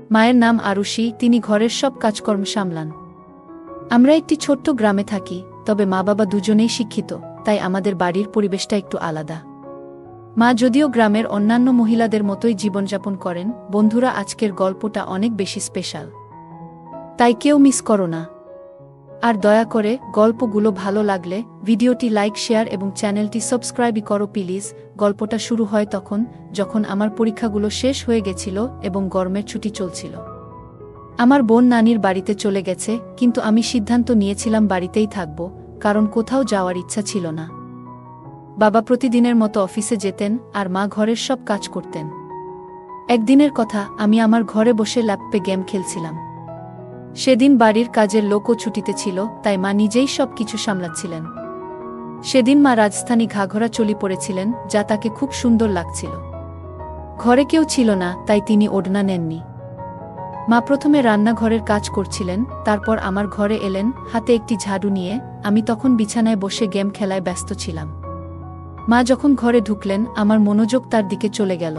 মায়ের নাম আরুষি, তিনি ঘরের সব কাজকর্ম সামলান। আমরা একটি ছোট্ট গ্রামে থাকি, তবে মা বাবা দুজনেই শিক্ষিত, তাই আমাদের বাড়ির পরিবেশটা একটু আলাদা। মা যদিও গ্রামের অন্যান্য মহিলাদের মতোই জীবনযাপন করেন, বন্ধুরা আজকের গল্পটা অনেক বেশি স্পেশাল, তাই কেউ মিস করো না। আর দয়া করে গল্পগুলো ভালো লাগলে ভিডিওটি লাইক, শেয়ার এবং চ্যানেলটি সাবস্ক্রাইব করো প্লিজ। গল্পটা শুরু হয় তখন যখন আমার পরীক্ষাগুলো শেষ হয়ে গেছিল এবং গরমের ছুটি চলছিল। আমার বোন নানির বাড়িতে চলে গেছে, কিন্তু আমি সিদ্ধান্ত নিয়েছিলাম বাড়িতেই থাকব, কারণ কোথাও যাওয়ার ইচ্ছা ছিল না। বাবা প্রতিদিনের মতো অফিসে যেতেন আর মা ঘরের সব কাজ করতেন। একদিনের কথা, আমি আমার ঘরে বসে ল্যাপটপে গেম খেলছিলাম। সেদিন বাড়ির কাজের লোকও ছুটিতে ছিল, তাই মা নিজেই সব কিছু সামলাচ্ছিলেন। সেদিন মা রাজস্থানী ঘাঘরা চলি পরেছিলেন, যা তাকে খুব সুন্দর লাগছিল। ঘরে কেউ ছিল না, তাই তিনি ওড়না নেননি। মা প্রথমে রান্নাঘরের কাজ করছিলেন, তারপর আমার ঘরে এলেন হাতে একটি ঝাড়ু নিয়ে। আমি তখন বিছানায় বসে গেম খেলায় ব্যস্ত ছিলাম। মা যখন ঘরে ঢুকলেন, আমার মনোযোগ তার দিকে চলে গেল।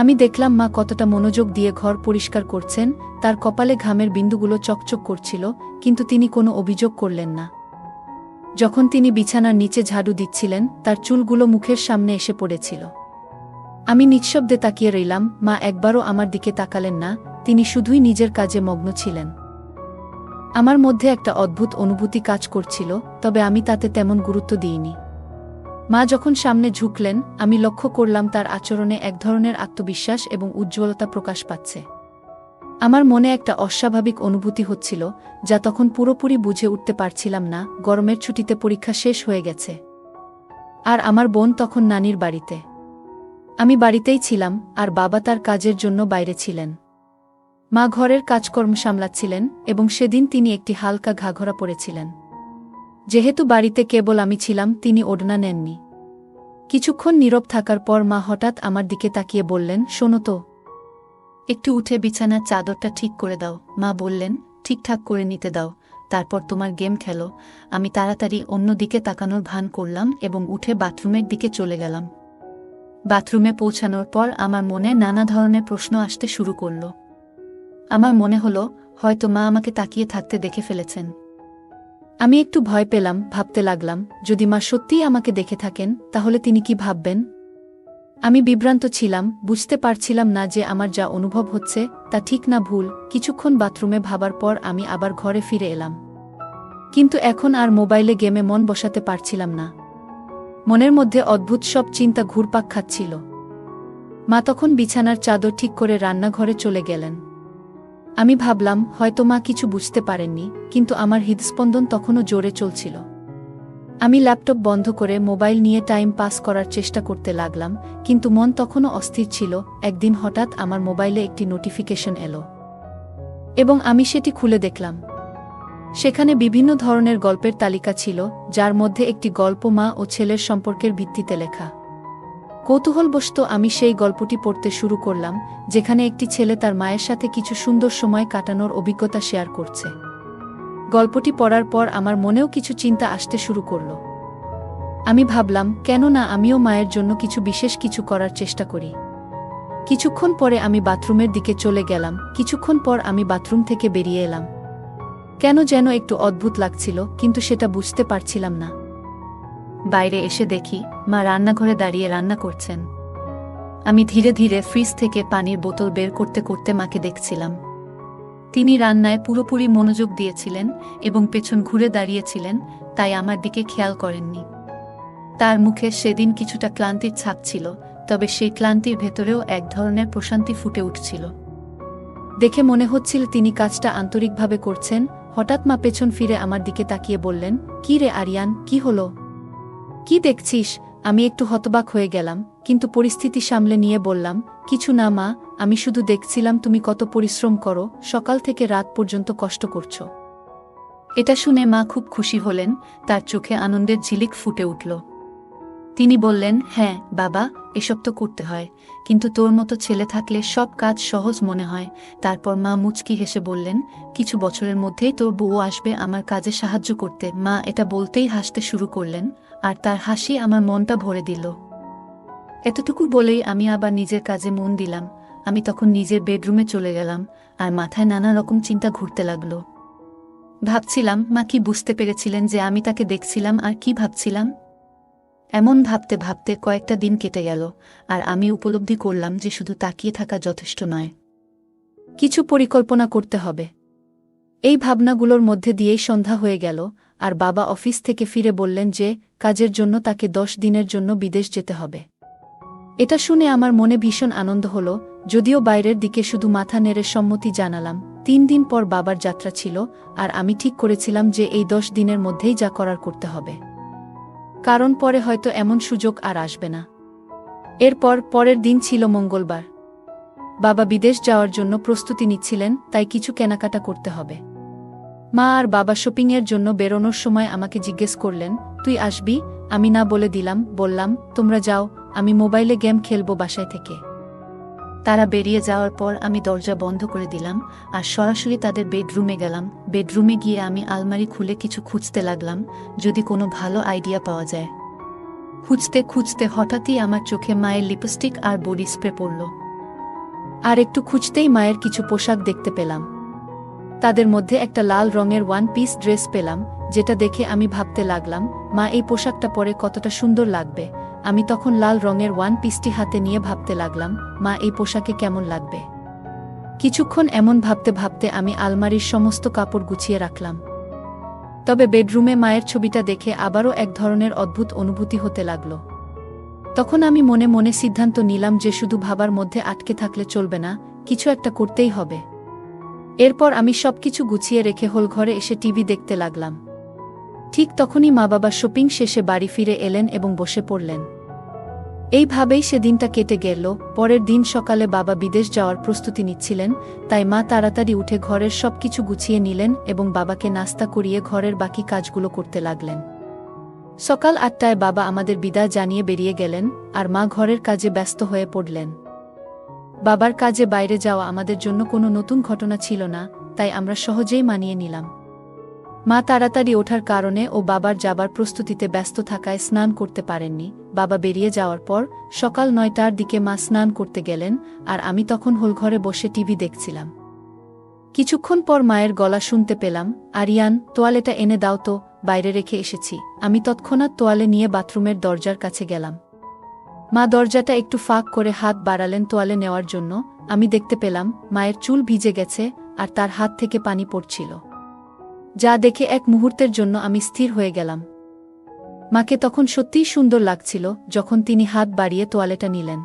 আমি দেখলাম মা কতটা মনোযোগ দিয়ে ঘর পরিষ্কার করছেন, তার কপালে ঘামের বিন্দুগুলো চকচক করছিল, কিন্তু তিনি কোনো অভিযোগ করলেন না। যখন তিনি বিছানার নিচে ঝাড়ু দিচ্ছিলেন, তার চুলগুলো মুখের সামনে এসে পড়েছিল। আমি নিঃশব্দে তাকিয়ে রইলাম, মা একবারও আমার দিকে তাকালেন না, তিনি শুধুই নিজের কাজে মগ্ন ছিলেন। আমার মধ্যে একটা অদ্ভুত অনুভূতি কাজ করছিল, তবে আমি তাতে তেমন গুরুত্ব দিইনি। মা যখন সামনে ঝুঁকলেন, আমি লক্ষ্য করলাম তার আচরণে এক ধরনের আত্মবিশ্বাস এবং উজ্জ্বলতা প্রকাশ পাচ্ছে। আমার মনে একটা অস্বাভাবিক অনুভূতি হচ্ছিল, যা তখন পুরোপুরি বুঝে উঠতে পারছিলাম না। গরমের ছুটিতে পরীক্ষা শেষ হয়ে গেছে, আর আমার বোন তখন নানির বাড়িতে। আমি বাড়িতেই ছিলাম, আর বাবা তার কাজের জন্য বাইরে ছিলেন। মা ঘরের কাজকর্ম সামলাচ্ছিলেন, এবং সেদিন তিনি একটি হালকা ঘাঘরা পরেছিলেন। যেহেতু বাড়িতে কেবল আমি ছিলাম, তিনি ওড়না নেননি। কিছুক্ষণ নীরব থাকার পর মা হঠাৎ আমার দিকে তাকিয়ে বললেন, শোনো তো, একটু উঠে বিছানার চাদরটা ঠিক করে দাও। মা বললেন, ঠিকঠাক করে নিতে দাও, তারপর তোমার গেম খেলো। আমি তাড়াতাড়ি অন্য দিকে তাকানোর ভান করলাম এবং উঠে বাথরুমের দিকে চলে গেলাম। বাথরুমে পৌঁছানোর পর আমার মনে নানা ধরনের প্রশ্ন আসতে শুরু করল। আমার মনে হলো হয়তো মা আমাকে তাকিয়ে থাকতে দেখে ফেলেছেন। আমি একটু ভয় পেলাম, ভাবতে লাগলাম, যদি মা সত্যিই আমাকে দেখে থাকেন, তাহলে তিনি কি ভাববেন? আমি বিভ্রান্ত ছিলাম, বুঝতে পারছিলাম না যে আমার যা অনুভব হচ্ছে তা ঠিক না ভুল। কিছুক্ষণ বাথরুমে ভাবার পর আমি আবার ঘরে ফিরে এলাম, কিন্তু এখন আর মোবাইলে গেমে মন বসাতে পারছিলাম না। মনের মধ্যে অদ্ভুত সব চিন্তা ঘুরপাক খাচ্ছিল। মা তখন বিছানার চাদর ঠিক করে রান্নাঘরে চলে গেলেন। আমি ভাবলাম হয়তো মা কিছু বুঝতে পারেননি, কিন্তু আমার হৃদস্পন্দন তখনও জোরে চলছিল। আমি ল্যাপটপ বন্ধ করে মোবাইল নিয়ে টাইম পাস করার চেষ্টা করতে লাগলাম, কিন্তু মন তখনও অস্থির ছিল। একদিন হঠাৎ আমার মোবাইলে একটি নোটিফিকেশন এলো, এবং আমি সেটি খুলে দেখলাম। সেখানে বিভিন্ন ধরনের গল্পের তালিকা ছিল, যার মধ্যে একটি গল্প মা ও ছেলের সম্পর্কের ভিত্তিতে লেখা। কৌতূহলবশত আমি সেই গল্পটি পড়তে শুরু করলাম, যেখানে একটি ছেলে তার মায়ের সাথে কিছু সুন্দর সময় কাটানোর অভিজ্ঞতা শেয়ার করছে। গল্পটি পড়ার পর আমার মনেও কিছু চিন্তা আসতে শুরু করল। আমি ভাবলাম, কেন না আমিও মায়ের জন্য কিছু বিশেষ কিছু করার চেষ্টা করি। কিছুক্ষণ পরে আমি বাথরুমের দিকে চলে গেলাম। কিছুক্ষণ পর আমি বাথরুম থেকে বেরিয়ে এলাম। কেন যেন একটু অদ্ভুত লাগছিল, কিন্তু সেটা বুঝতে পারছিলাম না। বাইরে এসে দেখি মা রান্নাঘরে দাঁড়িয়ে রান্না করছেন। আমি ধীরে ধীরে ফ্রিজ থেকে পানির বোতল বের করতে করতে মাকে দেখছিলাম। তিনি রান্নায় পুরোপুরি মনোযোগ দিয়েছিলেন এবং পেছন ঘুরে দাঁড়িয়েছিলেন, তাই আমার দিকে খেয়াল করেননি। তার মুখে সেদিন কিছুটা ক্লান্তির ছাপ ছিল, তবে সেই ক্লান্তির ভেতরেও এক ধরনের প্রশান্তি ফুটে উঠছিল। দেখে মনে হচ্ছিল তিনি কাজটা আন্তরিকভাবে করছেন। হঠাৎ মা পেছন ফিরে আমার দিকে তাকিয়ে বললেন, কি রে আরিয়ান, কি হলো? কি দেখছিস? আমি একটু হতবাক হয়ে গেলাম, কিন্তু পরিস্থিতি সামলে নিয়ে বললাম, কিছু না মা, আমি শুধু দেখছিলাম তুমি কত পরিশ্রম করো, সকাল থেকে রাত পর্যন্ত কষ্ট করছো। এটা শুনে মা খুব খুশি হলেন, তার চোখে আনন্দের ঝিলিক ফুটে উঠল। তিনি বললেন, হ্যাঁ বাবা, এসব তো করতে হয়, কিন্তু তোর মতো ছেলে থাকলে সব কাজ সহজ মনে হয়। তারপর মা মুচকি হেসে বললেন, কিছু বছরের মধ্যেই তোর বউ আসবে আমার কাজে সাহায্য করতে। মা এটা বলতেই হাসতে শুরু করলেন, আর তার হাসি আমার মনটা ভরে দিল। এতটুকু বলেই আমি আবার নিজের কাজে মন দিলাম। আমি তখন নিজের বেডরুমে চলে গেলাম, আর মাথায় নানা রকম চিন্তা ঘুরতে লাগলো। ভাবছিলাম মা কি বুঝতে পেরেছিলেন যে আমি তাকে দেখছিলাম আর কি ভাবছিলাম। এমন ভাবতে ভাবতে কয়েকটা দিন কেটে গেল, আর আমি উপলব্ধি করলাম যে শুধু তাকিয়ে থাকা যথেষ্ট নয়, কিছু পরিকল্পনা করতে হবে। এই ভাবনাগুলোর মধ্যে দিয়েই সন্ধ্যা হয়ে গেল, আর বাবা অফিস থেকে ফিরে বললেন যে কাজের জন্য তাকে 10 দিনের জন্য বিদেশ যেতে হবে। এটা শুনে আমার মনে ভীষণ আনন্দ হল, যদিও বাইরের দিকে শুধু মাথা নেড়ে সম্মতি জানালাম। 3 দিন পর বাবার যাত্রা ছিল, আর আমি ঠিক করেছিলাম যে এই 10 দিনের মধ্যেই যা করার করতে হবে, কারণ পরে হয়তো এমন সুযোগ আর আসবে না। এরপর পরের দিন ছিল মঙ্গলবার। বাবা বিদেশ যাওয়ার জন্য প্রস্তুতি নিচ্ছিলেন, তাই কিছু কেনাকাটা করতে হবে। মা আর বাবা শপিংয়ের জন্য বেরোনোর সময় আমাকে জিজ্ঞেস করলেন, তুই আসবি? আমি না বলে বললাম, তোমরা যাও, আমি মোবাইলে গেম খেলবো বাসায় থেকে। তারা বেরিয়ে যাওয়ার পর আমি দরজা বন্ধ করে দিলাম আর সরাসরি তাদের বেডরুমে গেলাম। বেডরুমে গিয়ে আমি আলমারি খুলে কিছু খুঁজতে লাগলাম, যদি কোনো ভালো আইডিয়া পাওয়া যায়। খুঁজতে খুঁজতে হঠাৎই আমার চোখে মায়ের লিপস্টিক আর বডি স্প্রে পড়ল। আর একটু খুঁজতেই মায়ের কিছু পোশাক দেখতে পেলাম। তাদের মধ্যে একটা লাল রঙের 1 পিস ড্রেস পেলাম, যেটা দেখে আমি ভাবতে লাগলাম, মা এই পোশাকটা পরে কতটা সুন্দর লাগবে। আমি তখন লাল রঙের 1 পিসটি হাতে নিয়ে ভাবতে লাগলাম, মা এই পোশাকে কেমন লাগবে। কিছুক্ষণ এমন ভাবতে ভাবতে আমি আলমারির সমস্ত কাপড় গুছিয়ে রাখলাম। তবে বেডরুমে মায়ের ছবিটা দেখে আবারও এক ধরনের অদ্ভুত অনুভূতি হতে লাগল। তখন আমি মনে মনে সিদ্ধান্ত নিলাম যে শুধু ভাবার মধ্যে আটকে থাকলে চলবে না, কিছু একটা করতেই হবে। এরপর আমি সবকিছু গুছিয়ে রেখে হলঘরে এসে টিভি দেখতে লাগলাম। ঠিক তখনই মা বাবা শপিং শেষে বাড়ি ফিরে এলেন এবং বসে পড়লেন। এইভাবেই সেদিনটা কেটে গেল। পরের দিন সকালে বাবা বিদেশ যাওয়ার প্রস্তুতি নিচ্ছিলেন, তাই মা তাড়াতাড়ি উঠে ঘরের সবকিছু গুছিয়ে নিলেন এবং বাবাকে নাস্তা করিয়ে ঘরের বাকি কাজগুলো করতে লাগলেন। সকাল 8টায় বাবা আমাদের বিদায় জানিয়ে বেরিয়ে গেলেন, আর মা ঘরের কাজে ব্যস্ত হয়ে পড়লেন। বাবার কাজে বাইরে যাওয়া আমাদের জন্য কোনো নতুন ঘটনা ছিল না, তাই আমরা সহজেই মানিয়ে নিলাম। মা তাড়াতাড়ি ওঠার কারণে ও বাবার যাবার প্রস্তুতিতে ব্যস্ত থাকায় স্নান করতে পারেননি। বাবা বেরিয়ে যাওয়ার পর সকাল 9টার দিকে মা স্নান করতে গেলেন, আর আমি তখন হলঘরে বসে টিভি দেখছিলাম। কিছুক্ষণ পর মায়ের গলা শুনতে পেলাম, আরিয়ান, তোয়ালেটা এনে দাও তো, বাইরে রেখে এসেছি। আমি তৎক্ষণাৎ তোয়ালে নিয়ে বাথরুমের দরজার কাছে গেলাম। মা দরজাটা একটু ফাঁক করে হাত বাড়ালেন তোয়ালে নেওয়ার জন্য। আমি দেখতে পেলাম মায়ের চুল ভিজে গেছে আর তার হাত থেকে পানি পড়ছিল, যা দেখে এক মুহূর্তের জন্য আমি স্থির হয়ে গেলাম। মাকে তখন সত্যিই সুন্দর লাগছিল যখন তিনি হাত বাড়িয়ে তোয়ালেটা নিলেন।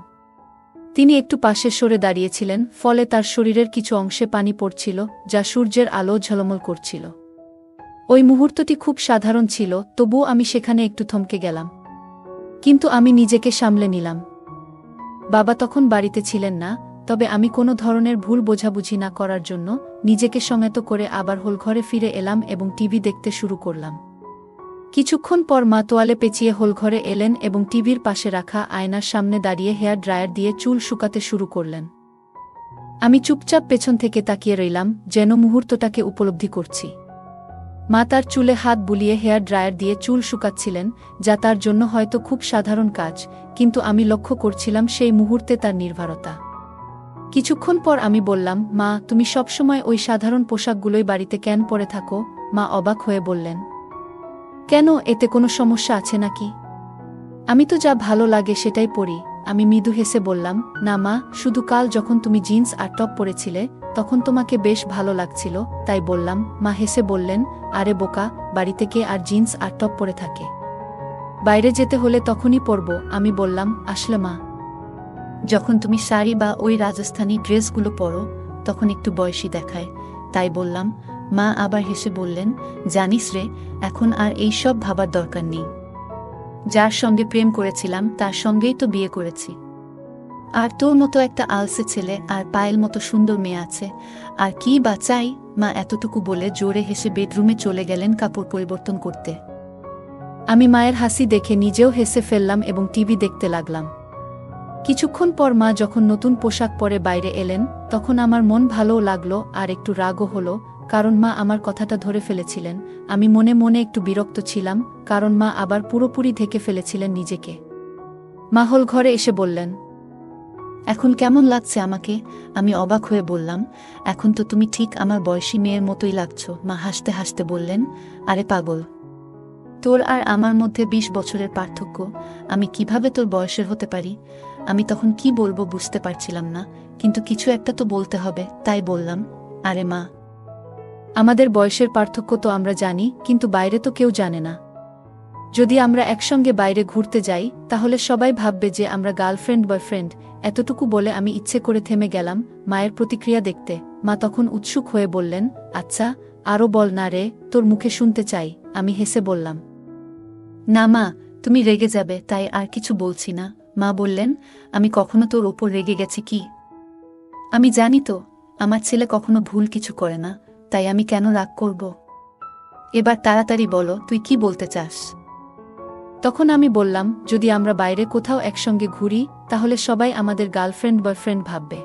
তিনি একটু পাশে সরে দাঁড়িয়েছিলেন, ফলে তার শরীরের কিছু অংশে পানি পড়ছিল, যা সূর্যের আলো ঝলমল করছিল। ওই মুহূর্তটি খুব সাধারণ ছিল, তবুও আমি সেখানে একটু থমকে গেলাম। কিন্তু আমি নিজেকে সামলে নিলাম। বাবা তখন বাড়িতে ছিলেন না, তবে আমি কোনো ধরনের ভুল বোঝাবুঝি না করার জন্য নিজেকে সংযত করে আবার হলঘরে ফিরে এলাম এবং টিভি দেখতে শুরু করলাম। কিছুক্ষণ পর মা তোয়ালে পেঁচিয়ে হলঘরে এলেন এবং টিভির পাশে রাখা আয়নার সামনে দাঁড়িয়ে হেয়ার ড্রায়ার দিয়ে চুল শুকাতে শুরু করলেন। আমি চুপচাপ পেছন থেকে তাকিয়ে রইলাম, যেন মুহূর্তটাকে উপলব্ধি করছি। মা তার চুলে হাত বুলিয়ে হেয়ার ড্রায়ার দিয়ে চুল শুকাচ্ছিলেন, যা তার জন্য হয়তো খুব সাধারণ কাজ, কিন্তু আমি লক্ষ্য করছিলাম সেই মুহূর্তে তার নির্ভরতা। কিছুক্ষণ পর আমি বললাম, মা, তুমি সবসময় ওই সাধারণ পোশাকগুলোই বাড়িতে কেন পরে থাকো? মা অবাক হয়ে বললেন, কেন, এতে কোনো সমস্যা আছে নাকি? আমি তো যা ভালো লাগে সেটাই পরি। আমি মৃদু হেসে বললাম, না মা, শুধু কাল যখন তুমি জিন্স আর টপ পরেছিলে তখন তোমাকে বেশ ভালো লাগছিল, তাই বললাম। মা হেসে বললেন, আরে বোকা, বাড়িতে কে আর জিন্স আর টপ পরে থাকে? বাইরে যেতে হলে তখনই পরব। আমি বললাম, আসলে মা, যখন তুমি শাড়ি বা ওই রাজস্থানী ড্রেসগুলো পরো তখন একটু বয়সী দেখায়, তাই বললাম। মা আবার হেসে বললেন, জানিস রে, এখন আর এই সব ভাবার দরকার নেই। যার সঙ্গে প্রেম করেছিলাম তার সঙ্গেই তো বিয়ে করেছি। আর তোর মতো একটা আলসে ছেলে আর পায়েল মতো সুন্দর মেয়ে আছে, আর কি বা চাই? মা এতটুকু বলে জোরে হেসে বেডরুমে চলে গেলেন কাপড় পরিবর্তন করতে। আমি মায়ের হাসি দেখে নিজেও হেসে ফেললাম এবং টিভি দেখতে লাগলাম। কিছুক্ষণ পর মা যখন নতুন পোশাক পরে বাইরে এলেন তখন আমার মন ভালোও লাগলো আর একটু রাগও হলো, কারণ মা আমার কথাটা ধরে ফেলেছিলেন। আমি মনে মনে একটু বিরক্ত ছিলাম, কারণ মা আবার পুরোপুরি ঢেকে ফেলেছিলেন নিজেকে। মা হলঘরে এসে বললেন, এখন কেমন লাগছে আমাকে? আমি অবাক হয়ে বললাম, এখন তো তুমি ঠিক আমার বয়সী মেয়ের মতোই লাগছো। মা হাসতে হাসতে বললেন, আরে পাগল, তোর আর আমার মধ্যে 20 বছরের পার্থক্য, আমি কিভাবে তোর বয়সের হতে পারি? আমি তখন কি বলবো বুঝতে পারছিলাম না, কিন্তু কিছু একটা তো বলতে হবে, তাই বললাম, আরে মা, আমাদের বয়সের পার্থক্য তো আমরা জানি, কিন্তু বাইরে তো কেউ জানে না। যদি আমরা একসঙ্গে বাইরে ঘুরতে যাই তাহলে সবাই ভাববে যে আমরা গার্লফ্রেন্ড বয়ফ্রেন্ড। এতটুকু বলে আমি ইচ্ছে করে থেমে গেলাম মায়ের প্রতিক্রিয়া দেখতে। মা তখন উৎসুক হয়ে বললেন, আচ্ছা আরও বল না রে, তোর মুখে শুনতে চাই। আমি হেসে বললাম, না মা, তুমি রেগে যাবে তাই আর কিছু বলছি না। মা বললেন, আমি কখনো তোর ওপর রেগে গেছি কি? আমি জানি তো, আমার ছেলে কখনো ভুল কিছু করে না, তাই আমি কেন রাগ করব? এবার তাড়াতাড়ি বলো, তুই কি বলতে চাস? তখন আমি বললাম, যদি আমরা বাইরে কোথাও একসঙ্গে ঘুরি তাহলে সবাই আমাদের গার্লফ্রেন্ড বয়ফ্রেন্ড ভাববে,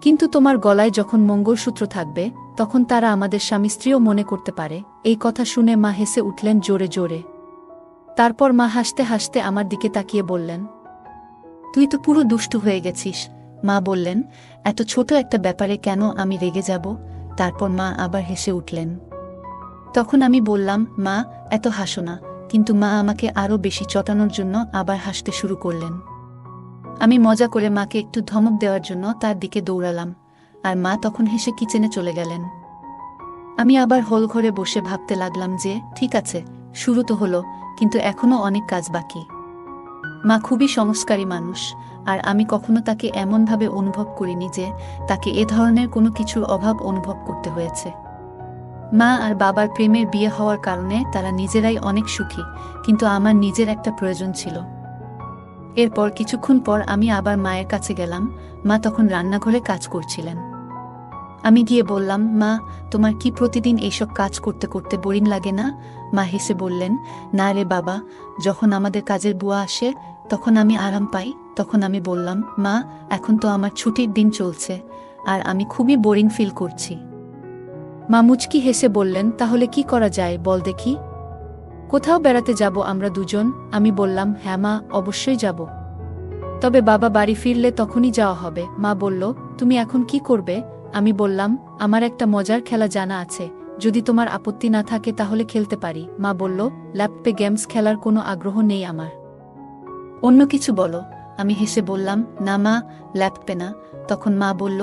কিন্তু তোমার গলায় যখন মঙ্গলসূত্র থাকবে তখন তারা আমাদের স্বামী স্ত্রীও মনে করতে পারে। এই কথা শুনে মা হেসে উঠলেন জোরে জোরে। তারপর মা হাসতে হাসতে আমার দিকে তাকিয়ে বললেন, তুই তো পুরো দুষ্টু হয়ে গেছিস। মা বললেন, এত ছোট একটা ব্যাপারে কেন আমি রেগে যাব? তারপর মা আবার হেসে উঠলেন। তখন আমি বললাম, মা এত হাসো না। কিন্তু মা আমাকে আরও বেশি চটানোর জন্য আবার হাসতে শুরু করলেন। আমি মজা করে মাকে একটু ধমক দেওয়ার জন্য তার দিকে দৌড়ালাম, আর মা তখন হেসে কিচেনে চলে গেলেন। আমি আবার হল ঘরে বসে ভাবতে লাগলাম যে ঠিক আছে, শুরু তো হলো, কিন্তু এখনও অনেক কাজ বাকি। মা খুবই সংস্কারী মানুষ, আর আমি কখনো তাকে এমনভাবে অনুভব করিনি যে তাকে এ ধরনের কোনো কিছুর অভাব অনুভব করতে হয়েছে। মা আর বাবার প্রেমের বিয়ে হওয়ার কারণে তারা নিজেরাই অনেক সুখী, কিন্তু আমার নিজের একটা প্রয়োজন ছিল। এরপর কিছুক্ষণ পর আমি আবার মায়ের কাছে গেলাম। মা তখন রান্নাঘরে কাজ করছিলেন। আমি গিয়ে বললাম, মা, তোমার কি প্রতিদিন এইসব কাজ করতে করতে বোরিং লাগে না? মা হেসে বললেন, না রে বাবা, যখন আমাদের কাজের বুয়া আসে তখন আমি আরাম পাই। তখন আমি বললাম, মা, এখন তো আমার ছুটির দিন চলছে, আর আমি খুবই বোরিং ফিল করছি। মা মুচকি হেসে বললেন, তাহলে কি করা যায় বল দেখি? কোথাও বেড়াতে যাব আমরা দুজন? আমি বললাম, হ্যাঁ মা, অবশ্যই যাব। তবে বাবা বাড়ি ফিরলে তখনই যাওয়া হবে। মা বলল, তুমি এখন কি করবে? আমি বললাম, আমার একটা মজার খেলা জানা আছে, যদি তোমার আপত্তি না থাকে তাহলে খেলতে পারি। মা বলল, ল্যাপটপে গেমস খেলার কোনো আগ্রহ নেই আমার। অন্য কিছু বলো। আমি হেসে বললাম, না মা, ল্যাপটপে না। তখন মা বলল,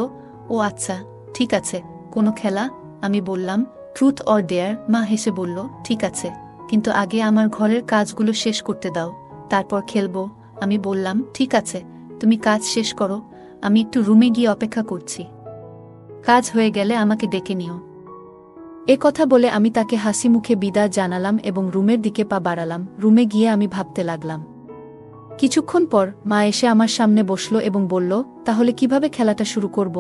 ও আচ্ছা, ঠিক আছে, কোনো খেলা? আমি বললাম, ট্রুথ অর ডেয়ার। মা হেসে বলল, ঠিক আছে, কিন্তু আগে আমার ঘরের কাজগুলো শেষ করতে দাও, তারপর খেলবো। আমি বললাম, ঠিক আছে, তুমি কাজ শেষ করো, আমি একটু রুমে গিয়ে অপেক্ষা করছি। কাজ হয়ে গেলে আমাকে ডেকে নিও। এ কথা বলে আমি তাকে হাসি মুখে বিদায় জানালাম এবং রুমের দিকে পা বাড়ালাম। রুমে গিয়ে আমি ভাবতে লাগলাম। কিছুক্ষণ পর মা এসে আমার সামনে বসল এবং বলল, তাহলে কিভাবে খেলাটা শুরু করব?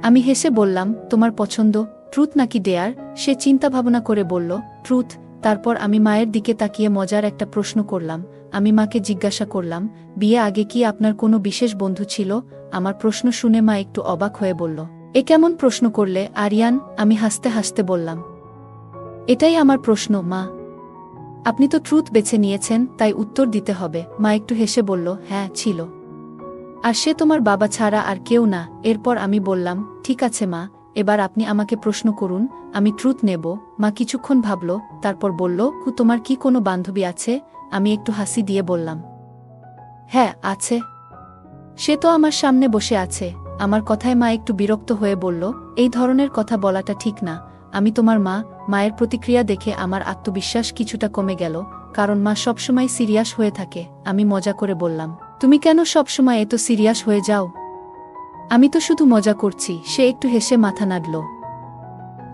আমি হেসে বললাম, তোমার পছন্দ, ট্রুথ নাকি ডেয়ার? সে চিন্তা ভাবনা করে বলল, ট্রুথ। তারপর আমি মায়ের দিকে তাকিয়ে মজার একটা প্রশ্ন করলাম। আমি মাকে জিজ্ঞাসা করলাম, বিয়ে আগে কি আপনার কোনো বিশেষ বন্ধু ছিল? আমার প্রশ্ন শুনে মা একটু অবাক হয়ে বলল, এ কেমন প্রশ্ন করলে আরিয়ান? আমি হাসতে হাসতে বললাম, এটাই আমার প্রশ্ন মা। আপনি তো ট্রুথ বেছে নিয়েছেন, তাই উত্তর দিতে হবে। মা একটু হেসে বলল, হ্যাঁ ছিল, আর সে তোমার বাবা ছাড়া আর কেউ না। এরপর আমি বললাম, ঠিক আছে মা, এবার আপনি আমাকে প্রশ্ন করুন, আমি ট্রুথ নেব। মা কিছুক্ষণ ভাবল, তারপর বলল, তোমার কি কোনো বান্ধবী আছে? আমি একটু হাসি দিয়ে বললাম, হ্যাঁ আছে। সে তো আমার সামনে বসে আছে। আমার কথায় মা একটু বিরক্ত হয়ে বলল, এই ধরনের কথা বলাটা ঠিক না। আমি তোমার মা। মায়ের প্রতিক্রিয়া দেখে আমার আত্মবিশ্বাস কিছুটা কমে গেল, কারণ মা সবসময় সিরিয়াস হয়ে থাকে। আমি মজা করে বললাম, তুমি কেন সবসময় এত সিরিয়াস হয়ে যাও? আমি তো শুধু মজা করছি। সে একটু হেসে মাথা নাড়ল।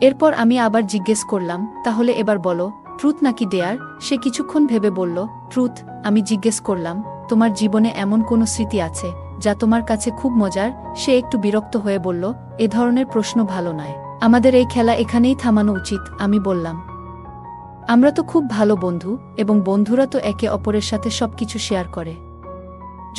এরপর আমি আবার জিজ্ঞেস করলাম, তাহলে এবার বলো, ট্রুথ নাকি ডেয়ার? সে কিছুক্ষণ ভেবে বলল, ট্রুথ। আমি জিজ্ঞেস করলাম, তোমার জীবনে এমন কোনো স্মৃতি আছে যা তোমার কাছে খুব মজার? সে একটু বিরক্ত হয়ে বলল, এ ধরনের প্রশ্ন ভালো নয়, আমাদের এই খেলা এখানেই থামানো উচিত। আমি বললাম, আমরা তো খুব ভালো বন্ধু, এবং বন্ধুরা তো একে অপরের সাথে সবকিছু শেয়ার করে।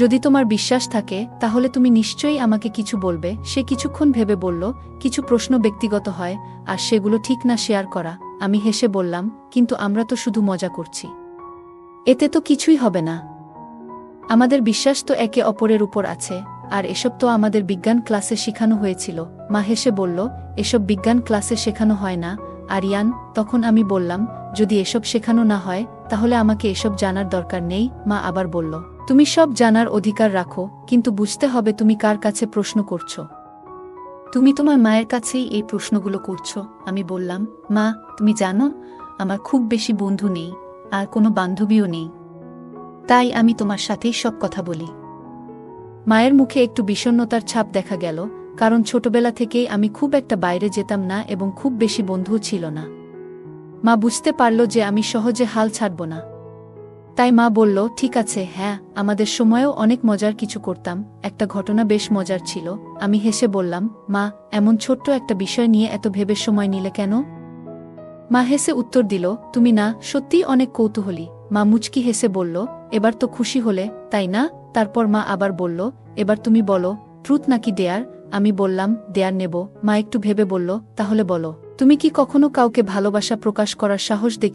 যদি তোমার বিশ্বাস থাকে তাহলে তুমি নিশ্চয়ই আমাকে কিছু বলবে। সে কিছুক্ষণ ভেবে বলল, কিছু প্রশ্ন ব্যক্তিগত হয়, আর সেগুলো ঠিক না শেয়ার করা। আমি হেসে বললাম, কিন্তু আমরা তো শুধু মজা করছি, এতে তো কিছুই হবে না। আমাদের বিশ্বাস তো একে অপরের উপর আছে, আর এসব তো আমাদের বিজ্ঞান ক্লাসে শেখানো হয়েছিল। মা হেসে বলল, এসব বিজ্ঞান ক্লাসে শেখানো হয় না আরিয়ান। তখন আমি বললাম, যদি এসব শেখানো না হয় তাহলে আমাকে এসব জানার দরকার নেই। মা আবার বলল, তুমি সব জানার অধিকার রাখো, কিন্তু বুঝতে হবে তুমি কার কাছে প্রশ্ন করছো। তুমি তোমার মায়ের কাছেই এই প্রশ্নগুলো করছো। আমি বললাম, মা তুমি জানো আমার খুব বেশি বন্ধু নেই, আর কোনো বান্ধবীও নেই, তাই আমি তোমার সাথেই সব কথা বলি। মায়ের মুখে একটু বিষণ্ণতার ছাপ দেখা গেল, কারণ ছোটবেলা থেকেই আমি খুব একটা বাইরে যেতাম না এবং খুব বেশি বন্ধুও ছিল না। মা বুঝতে পারল যে আমি সহজে হাল ছাড়ব না। তাই মা বলল, ঠিক আছে, হ্যাঁ আমাদের সময়েও অনেক মজার কিছু করতাম। একটা ঘটনা বেশ মজার ছিল। আমি হেসে বললাম, মা এমন ছোট্ট একটা বিষয় নিয়ে এত ভেবে সময় নিলে কেন? মা হেসে উত্তর দিল, তুমি না সত্যিই অনেক কৌতূহলী। মা মুচকি হেসে বলল, এবার তো খুশি হলে, তাই না? তারপর মা আবার বলল, এবার তুমি বলো, ট্রুথ নাকি ডেয়ার? আমি বললাম, ডেয়ার নেব। মা একটু ভেবে বলল, তাহলে বলো, তুমি কি কখনো কাউকে ভালোবাসা প্রকাশ করার সাহস দেখ